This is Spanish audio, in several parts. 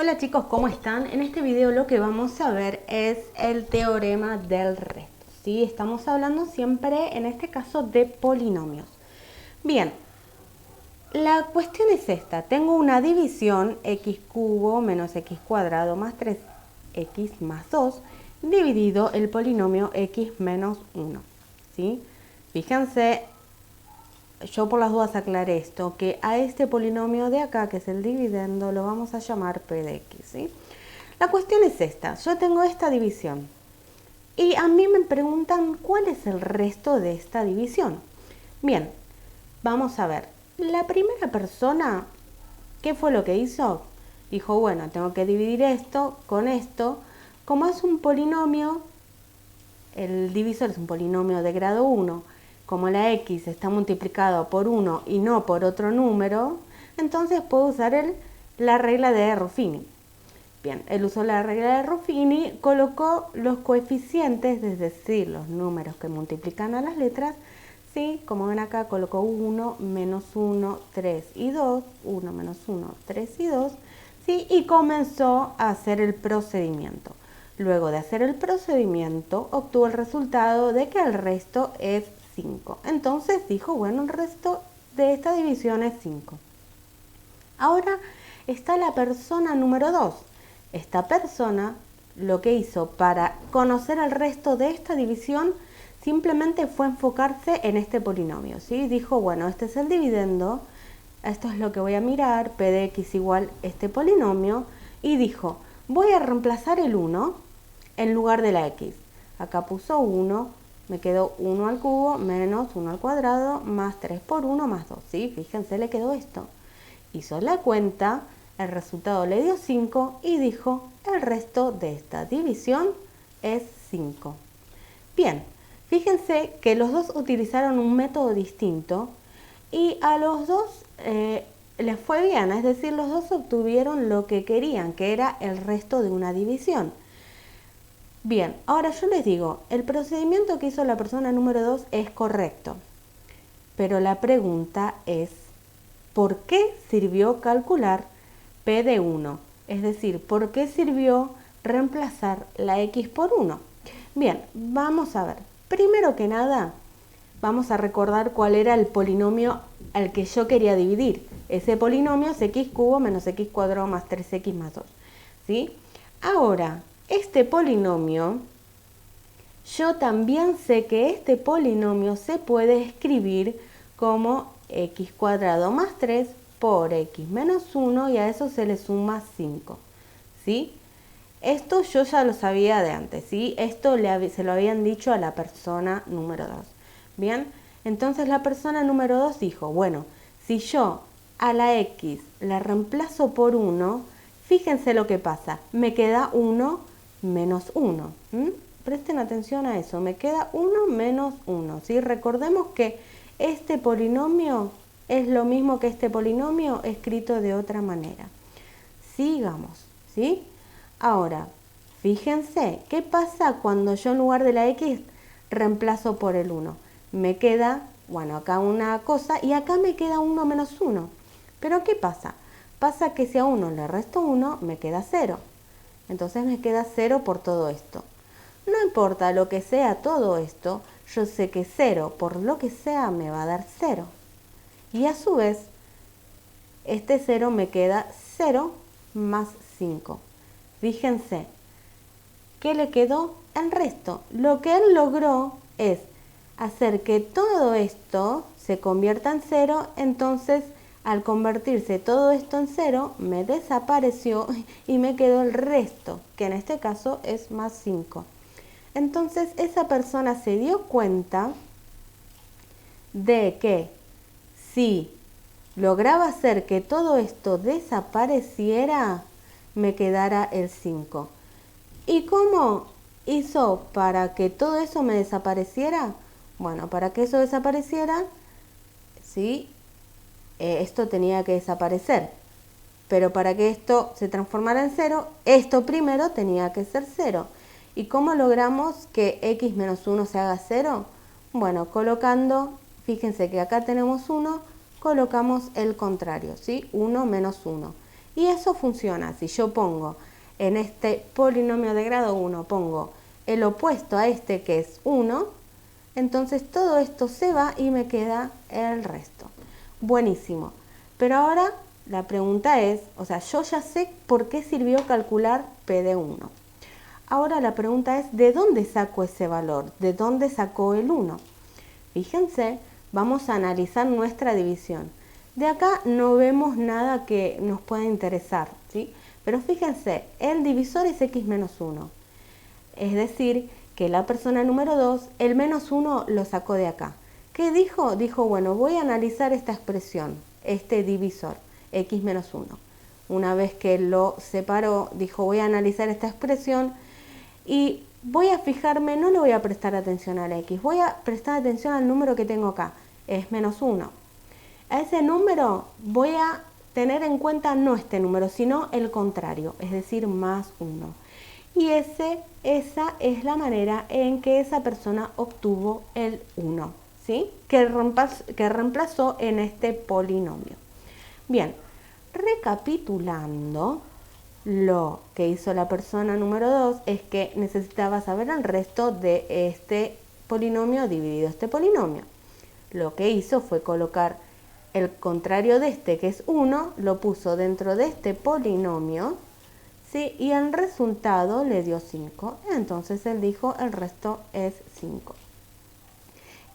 Hola chicos, ¿cómo están? En este video lo que vamos a ver es el teorema del resto. ¿Sí? Estamos hablando siempre, en este caso, de polinomios. Bien, la cuestión es esta. Tengo una división x cubo menos x cuadrado más 3x más 2 dividido el polinomio x menos 1. ¿Sí? Fíjense, yo por las dudas aclaré esto, que a este polinomio de acá, que es el dividendo, lo vamos a llamar p de x, ¿sí? La cuestión es esta, yo tengo esta división y a mí me preguntan cuál es el resto de esta división. Bien, vamos a ver, la primera persona, ¿qué fue lo que hizo? Dijo, bueno, tengo que dividir esto con esto, como es un polinomio, el divisor es un polinomio de grado 1, como la x está multiplicado por 1 y no por otro número, entonces puedo usar la regla de Ruffini. Bien, él usó la regla de Ruffini, colocó los coeficientes, es decir, los números que multiplican a las letras, ¿sí? Como ven acá, colocó 1, menos 1, 3 y 2, 1, menos 1, 3 y 2, ¿sí? Y comenzó a hacer el procedimiento. Luego de hacer el procedimiento, obtuvo el resultado de que el resto es 5. Entonces dijo, bueno, el resto de esta división es 5. Ahora está la persona número 2. Esta persona lo que hizo para conocer el resto de esta división simplemente fue enfocarse en este polinomio, ¿sí? Dijo, bueno, este es el dividendo, esto es lo que voy a mirar, p de x igual este polinomio, y dijo, voy a reemplazar el 1 en lugar de la x. Acá puso 1, me quedó 1 al cubo menos 1 al cuadrado más 3 por 1 más 2, ¿sí? Fíjense, le quedó esto. Hizo la cuenta, el resultado le dio 5 y dijo, el resto de esta división es 5. Bien, fíjense que los dos utilizaron un método distinto y a los dos les fue bien, es decir, los dos obtuvieron lo que querían, que era el resto de una división. Bien, ahora yo les digo, el procedimiento que hizo la persona número 2 es correcto, pero la pregunta es, ¿por qué sirvió calcular p de 1? Es decir, ¿por qué sirvió reemplazar la x por 1? Bien, vamos a ver. Primero que nada, vamos a recordar cuál era el polinomio al que yo quería dividir. Ese polinomio es x cubo menos x cuadrado más 3x más 2. ¿Sí? Ahora, este polinomio, yo también sé que este polinomio se puede escribir como x cuadrado más 3 por x menos 1 y a eso se le suma 5. ¿Sí? Esto yo ya lo sabía de antes, ¿sí? Esto se lo habían dicho a la persona número 2. Bien, entonces la persona número 2 dijo, bueno, si yo a la x la reemplazo por 1, fíjense lo que pasa, me queda 1 menos 1. Presten atención a eso, me queda 1 menos 1, ¿sí? Recordemos que este polinomio es lo mismo que este polinomio escrito de otra manera. Sigamos, ¿sí? Ahora, fíjense, ¿qué pasa cuando yo en lugar de la x reemplazo por el 1? Me queda, bueno, acá una cosa y acá me queda 1 menos 1. Pero ¿qué pasa? Pasa que si a 1 le resto 1, me queda 0. Entonces me queda 0 por todo esto. No importa lo que sea todo esto, yo sé que 0 por lo que sea me va a dar 0. Y a su vez, este 0 me queda 0 más 5. Fíjense, ¿qué le quedó? El resto. Lo que él logró es hacer que todo esto se convierta en 0, entonces al convertirse todo esto en 0, me desapareció y me quedó el resto, que en este caso es más 5. Entonces esa persona se dio cuenta de que si lograba hacer que todo esto desapareciera, me quedara el 5. ¿Y cómo hizo para que todo eso me desapareciera? Bueno, para que eso desapareciera, ¿sí? Esto tenía que desaparecer. Pero para que esto se transformara en 0, esto primero tenía que ser 0. ¿Y cómo logramos que x menos 1 se haga 0? Bueno, colocando, fíjense que acá tenemos 1, colocamos el contrario, ¿sí? 1 menos 1. Y eso funciona. Si yo pongo en este polinomio de grado 1, pongo el opuesto a este que es 1, entonces todo esto se va y me queda el resto. Buenísimo. Pero ahora la pregunta es, o sea, yo ya sé por qué sirvió calcular P de 1. Ahora la pregunta es, ¿de dónde saco ese valor? ¿De dónde sacó el 1? Fíjense, vamos a analizar nuestra división. De acá no vemos nada que nos pueda interesar, ¿sí? Pero fíjense, el divisor es x menos 1. Es decir, que la persona número 2, el menos 1 lo sacó de acá. ¿Qué dijo? Dijo, bueno, voy a analizar esta expresión, este divisor, x menos 1. Una vez que lo separó, dijo, voy a analizar esta expresión y voy a fijarme, no le voy a prestar atención al x, voy a prestar atención al número que tengo acá, es menos 1. A ese número voy a tener en cuenta no este número, sino el contrario, es decir, más 1. Y esa es la manera en que esa persona obtuvo el 1, ¿sí? que reemplazó en este polinomio. Bien, recapitulando, lo que hizo la persona número 2 es que necesitaba saber el resto de este polinomio dividido este polinomio. Lo que hizo fue colocar el contrario de este, que es 1, lo puso dentro de este polinomio, ¿sí? Y el resultado le dio 5. Entonces él dijo, el resto es 5.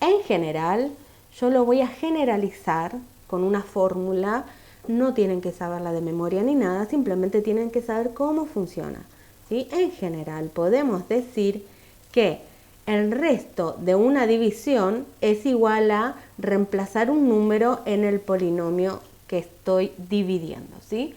En general, yo lo voy a generalizar con una fórmula. No tienen que saberla de memoria ni nada, simplemente tienen que saber cómo funciona, ¿sí? En general, podemos decir que el resto de una división es igual a reemplazar un número en el polinomio que estoy dividiendo, ¿sí?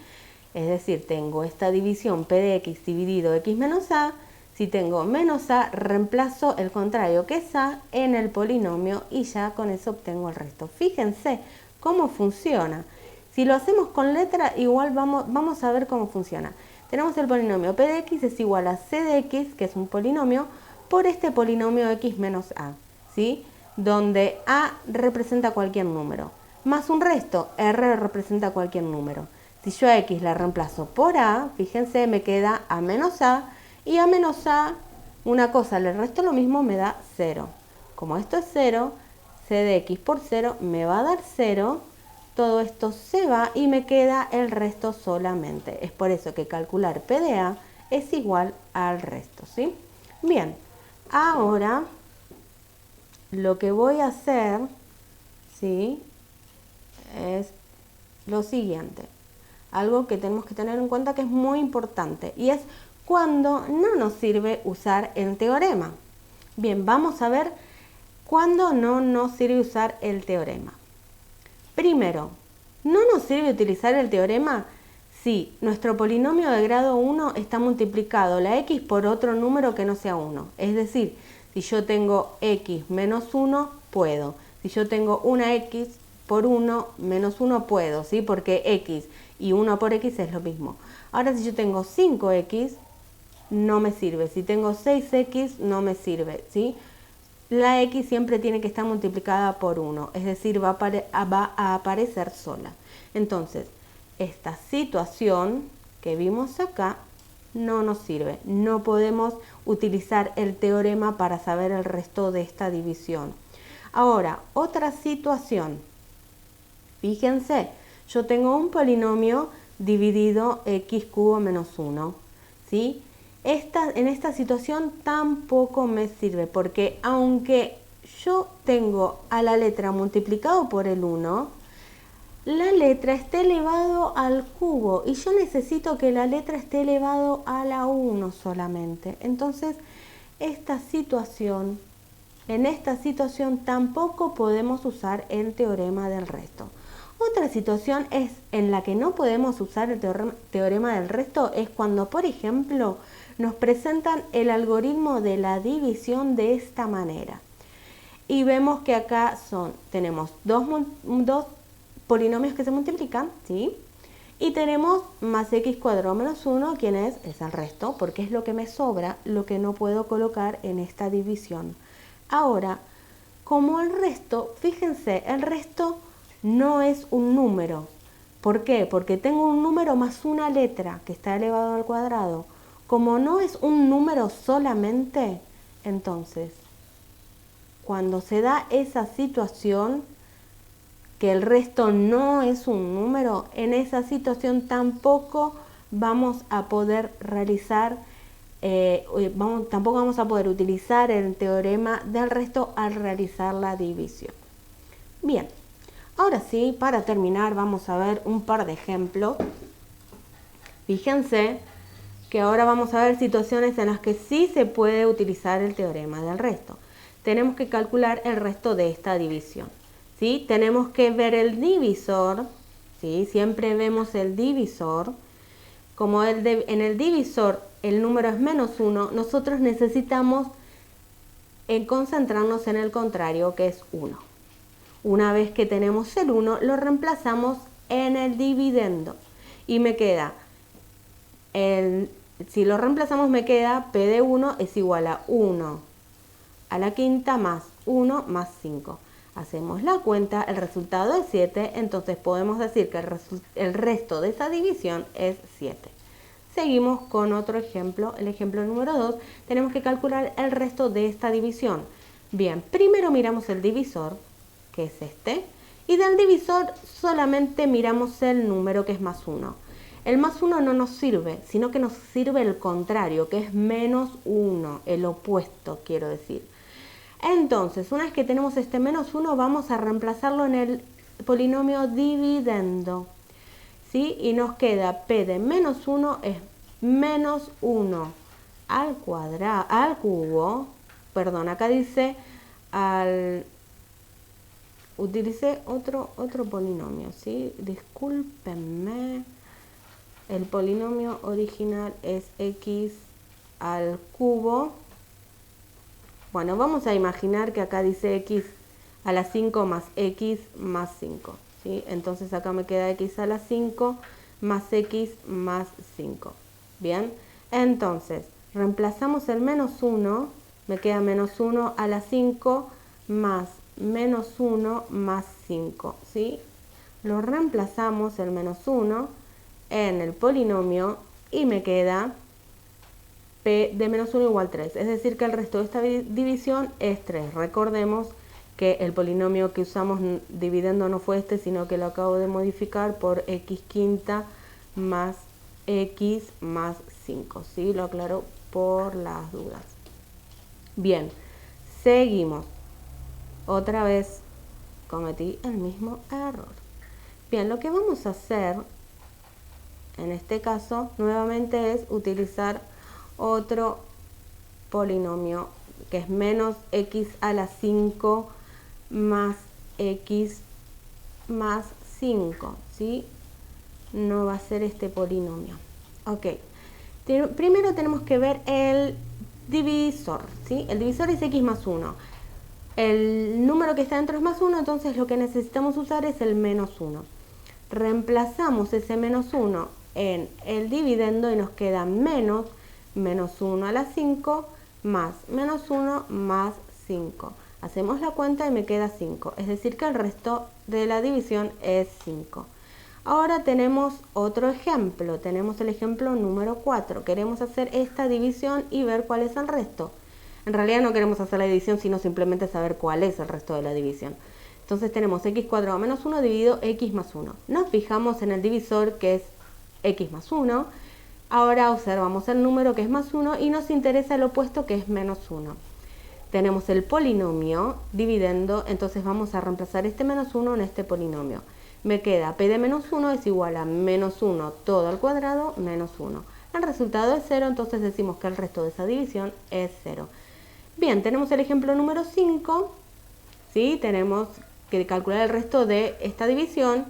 Es decir, tengo esta división P de x dividido x menos a. Si tengo menos a, reemplazo el contrario que es a en el polinomio y ya con eso obtengo el resto. Fíjense cómo funciona. Si lo hacemos con letra, igual vamos a ver cómo funciona. Tenemos el polinomio P de x es igual a C de x, que es un polinomio, por este polinomio x menos a, ¿sí? Donde a representa cualquier número, más un resto, r representa cualquier número. Si yo a x la reemplazo por a, fíjense, me queda a menos a, y a menos a, una cosa, le resto lo mismo, me da 0. Como esto es 0, c de x por 0 me va a dar 0, todo esto se va y me queda el resto solamente. Es por eso que calcular P de A es igual al resto, ¿sí? Bien, ahora lo que voy a hacer, ¿sí? Es lo siguiente. Algo que tenemos que tener en cuenta que es muy importante y es cuando no nos sirve usar el teorema. Bien, vamos a ver cuándo no nos sirve usar el teorema. Primero, no nos sirve utilizar el teorema si nuestro polinomio de grado 1 está multiplicado la x por otro número que no sea 1. Es decir, si yo tengo x menos 1, puedo. Si yo tengo una x por 1 menos 1, puedo, ¿sí? Porque x y 1 por x es lo mismo. Ahora, si yo tengo 5x, no me sirve. Si tengo 6x, no me sirve, ¿sí? La x siempre tiene que estar multiplicada por 1, es decir, va a aparecer sola. Entonces, esta situación que vimos acá no nos sirve. No podemos utilizar el teorema para saber el resto de esta división. Ahora, otra situación. Fíjense, yo tengo un polinomio dividido x cubo menos 1, ¿sí? En esta situación tampoco me sirve porque aunque yo tengo a la letra multiplicado por el 1, la letra está elevado al cubo y yo necesito que la letra esté elevado a la 1 solamente. Entonces, en esta situación tampoco podemos usar el teorema del resto. Otra situación es en la que no podemos usar el teorema del resto es cuando, por ejemplo, nos presentan el algoritmo de la división de esta manera. Y vemos que acá tenemos dos polinomios que se multiplican, ¿sí? Y tenemos más x cuadrado menos 1, ¿quién es? Es el resto, porque es lo que me sobra, lo que no puedo colocar en esta división. Ahora, como el resto, fíjense, el resto no es un número, ¿Por qué? Porque tengo un número más una letra que está elevado al cuadrado. Como no es un número solamente, entonces, cuando se da esa situación, que el resto no es un número, en esa situación tampoco vamos a poder realizar, tampoco vamos a poder utilizar el teorema del resto al realizar la división. Bien, ahora sí, para terminar vamos a ver un par de ejemplos. Fíjense que ahora vamos a ver situaciones en las que sí se puede utilizar el teorema del resto. Tenemos que calcular el resto de esta división, ¿sí? Tenemos que ver el divisor, ¿sí? Siempre vemos el divisor. Como en el divisor el número es -1, nosotros necesitamos concentrarnos en el contrario, que es 1. Una vez que tenemos el 1, lo reemplazamos en el dividendo y me queda, si lo reemplazamos me queda P de 1 es igual a 1 a la quinta más 1 más 5. Hacemos la cuenta, el resultado es 7, entonces podemos decir que el resto de esa división es 7. Seguimos con otro ejemplo, el ejemplo número 2, tenemos que calcular el resto de esta división. Bien, primero miramos el divisor, que es este, y del divisor solamente miramos el número que es +1. El +1 no nos sirve, sino que nos sirve el contrario, que es -1, el opuesto, quiero decir. Entonces, una vez que tenemos este -1, vamos a reemplazarlo en el polinomio dividendo, ¿sí? Y nos queda P de -1 es -1 al cuadrado, al cubo, perdón, acá dice utilicé otro polinomio, ¿sí? Discúlpenme. El polinomio original es x al cubo. Bueno, vamos a imaginar que acá dice x a la 5 más x más 5, ¿sí? Entonces acá me queda x a la 5 más x más 5. Bien, entonces reemplazamos el -1, me queda -1 a la 5 más -1 más 5, ¿sí? Lo reemplazamos el -1 en el polinomio y me queda P de -1 igual 3, es decir que el resto de esta división es 3. Recordemos que el polinomio que usamos dividiendo no fue este, sino que lo acabo de modificar por x quinta más x más 5, ¿sí? Lo aclaro por las dudas. Bien, seguimos. Otra vez cometí el mismo error. Bien, lo que vamos a hacer en este caso nuevamente es utilizar otro polinomio que es menos x a la 5 más x más 5, ¿sí? No va a ser este polinomio. Ok, primero tenemos que ver el divisor, ¿sí? El divisor es x más 1. El número que está dentro es +1, entonces lo que necesitamos usar es el -1. Reemplazamos ese -1 en el dividendo y nos queda -1 a la 5 más -1 más 5. Hacemos la cuenta y me queda 5, es decir que el resto de la división es 5. Ahora tenemos otro ejemplo, tenemos el ejemplo número 4. Queremos hacer esta división y ver cuál es el resto. En realidad no queremos hacer la división, sino simplemente saber cuál es el resto de la división. Entonces tenemos x cuadrado menos 1 dividido x más 1. Nos fijamos en el divisor que es x más 1. Ahora observamos el número que es +1 y nos interesa el opuesto que es -1. Tenemos el polinomio dividendo, entonces vamos a reemplazar este -1 en este polinomio. Me queda P de -1 es igual a -1 todo al cuadrado menos 1. El resultado es 0, entonces decimos que el resto de esa división es 0. Bien, tenemos el ejemplo número 5, ¿sí? Tenemos que calcular el resto de esta división.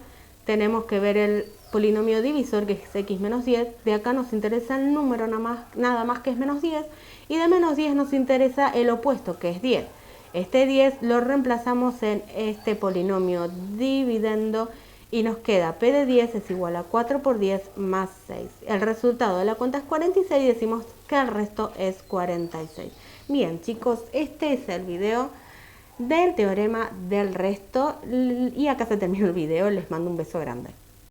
Tenemos que ver el polinomio divisor, que es x menos 10. De acá nos interesa el número nada más que es -10. Y de -10 nos interesa el opuesto, que es 10. Este 10 lo reemplazamos en este polinomio dividendo y nos queda P de 10 es igual a 4 por 10 más 6. El resultado de la cuenta es 46 y decimos que el resto es 46. Bien, chicos, este es el video del teorema del resto y acá se termina el video. Les mando un beso grande.